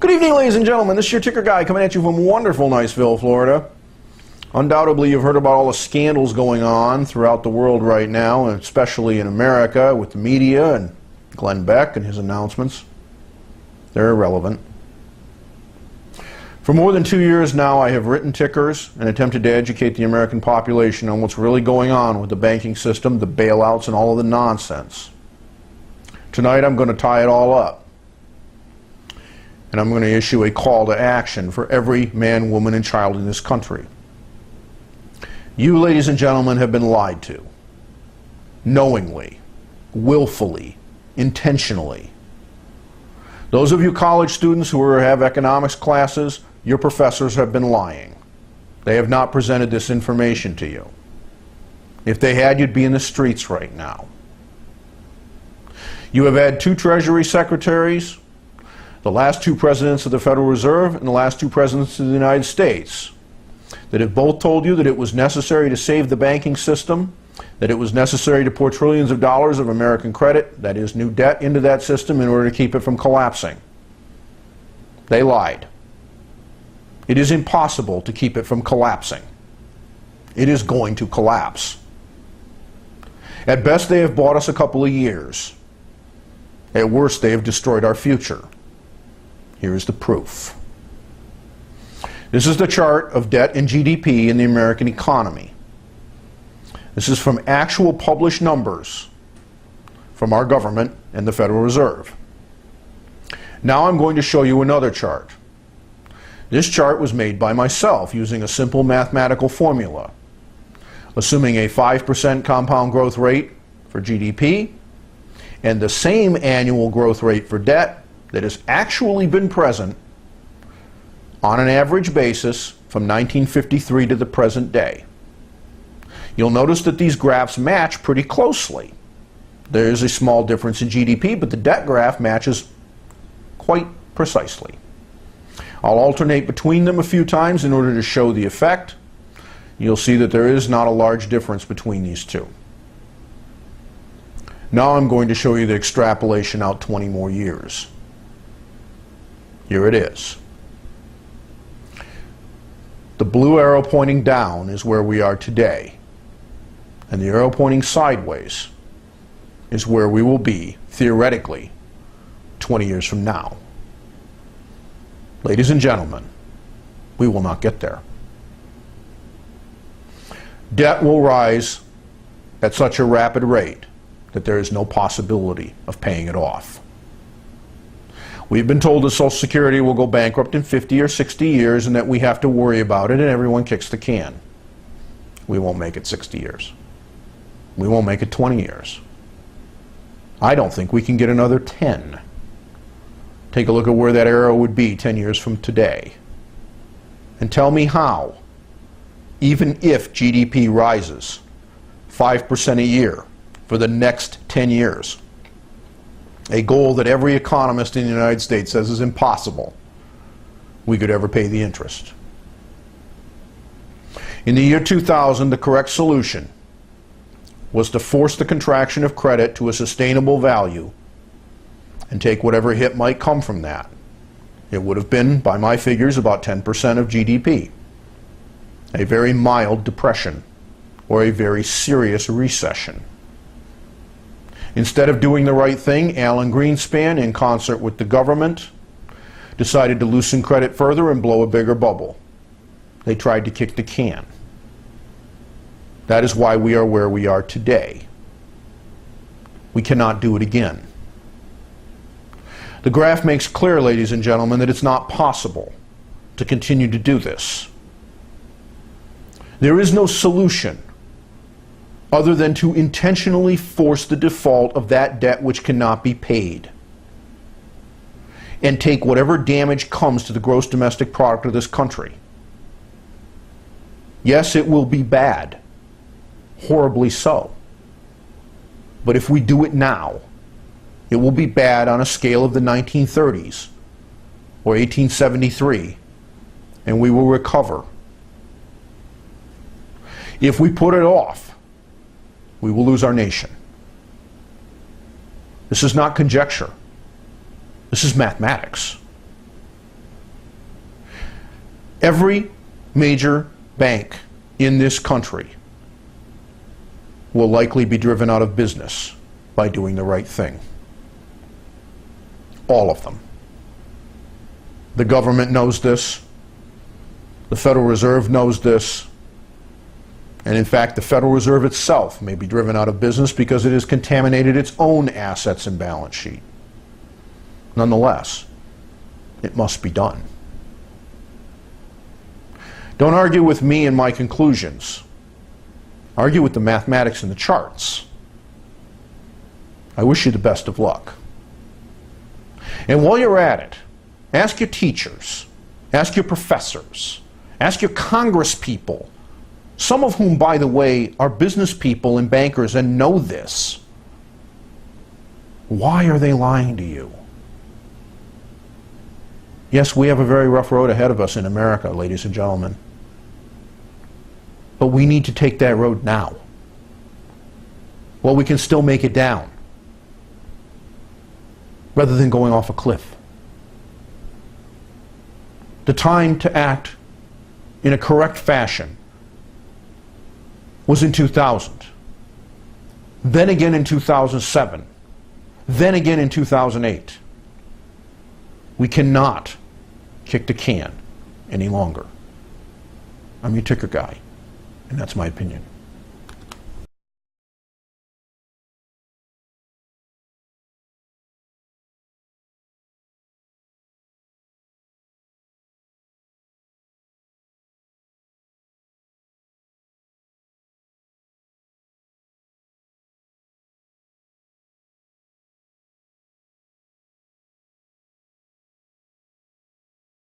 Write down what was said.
Good evening, ladies and gentlemen. This is your ticker guy coming at you from wonderful Niceville, Florida. Undoubtedly, you've heard about all the scandals going on throughout the world right now, and especially in America with the media and Glenn Beck and his announcements. They're irrelevant. For more than 2 years now, I have written tickers and attempted to educate the American population on what's really going on with the banking system, the bailouts, and all of the nonsense. Tonight, I'm going to tie it all up. And I'm going to issue a call to action for every man, woman, and child in this country. You, ladies and gentlemen, have been lied to. Knowingly, willfully, intentionally. Those of you college students who have economics classes, your professors have been lying. They have not presented this information to you. If they had, you'd be in the streets right now. You have had 2 Treasury secretaries, the last 2 presidents of the Federal Reserve, and the last 2 presidents of the United States, that have both told you that it was necessary to save the banking system, that it was necessary to pour trillions of dollars of American credit, that is new debt, into that system in order to keep it from collapsing. They lied. It is impossible to keep it from collapsing. It is going to collapse. At best, they have bought us a couple of years. At worst, they have destroyed our future. Here is the proof. This is the chart of debt and GDP in the American economy. This is from actual published numbers from our government and the Federal Reserve. Now I'm going to show you another chart. This chart was made by myself using a simple mathematical formula, assuming a 5% compound growth rate for GDP and the same annual growth rate for debt that has actually been present on an average basis from 1953 to the present day. You'll notice that these graphs match pretty closely. There's a small difference in GDP, but the debt graph matches quite precisely. I'll alternate between them a few times in order to show the effect. You'll see that there is not a large difference between these two. Now I'm going to show you the extrapolation out 20 more years. Here it is. The blue arrow pointing down is where we are today, and the arrow pointing sideways is where we will be, theoretically, 20 years from now. Ladies and gentlemen, we will not get there. Debt will rise at such a rapid rate that there is no possibility of paying it off. We've been told that Social Security will go bankrupt in 50 or 60 years and that we have to worry about it, and everyone kicks the can. We won't make it 60 years. We won't make it 20 years. I don't think we can get another 10. Take a look at where that arrow would be 10 years from today. And tell me how, even if GDP rises 5% a year for the next 10 years, a goal that every economist in the United States says is impossible, we could ever pay the interest. In the year 2000, the correct solution was to force the contraction of credit to a sustainable value and take whatever hit might come from that. It would have been, by my figures, about 10% of GDP. A very mild depression or a very serious recession. Instead of doing the right thing, Alan Greenspan, in concert with the government, decided to loosen credit further and blow a bigger bubble. They tried to kick the can. That is why we are where we are today. We cannot do it again. The graph makes clear, ladies and gentlemen, that it's not possible to continue to do this. There is no solution other than to intentionally force the default of that debt which cannot be paid, and take whatever damage comes to the gross domestic product of this country. Yes, it will be bad, horribly so. But if we do it now, it will be bad on a scale of the 1930s or 1873, and we will recover. If we put it off, we will lose our nation. This is not conjecture. This is mathematics. Every major bank in this country will likely be driven out of business by doing the right thing. All of them. The government knows this. The Federal Reserve knows this. And in fact, the Federal Reserve itself may be driven out of business because it has contaminated its own assets and balance sheet. Nonetheless, it must be done. Don't argue with me and my conclusions. Argue with the mathematics and the charts. I wish you the best of luck. And while you're at it, ask your teachers, ask your professors, ask your congresspeople, some of whom, by the way, are business people and bankers and know this. Why are they lying to you? Yes, we have a very rough road ahead of us in America, ladies and gentlemen. But we need to take that road now. Well, we can still make it down, rather than going off a cliff. The time to act in a correct fashion was in 2000, then again in 2007, then again in 2008. We cannot kick the can any longer. I'm your ticker guy, and that's my opinion.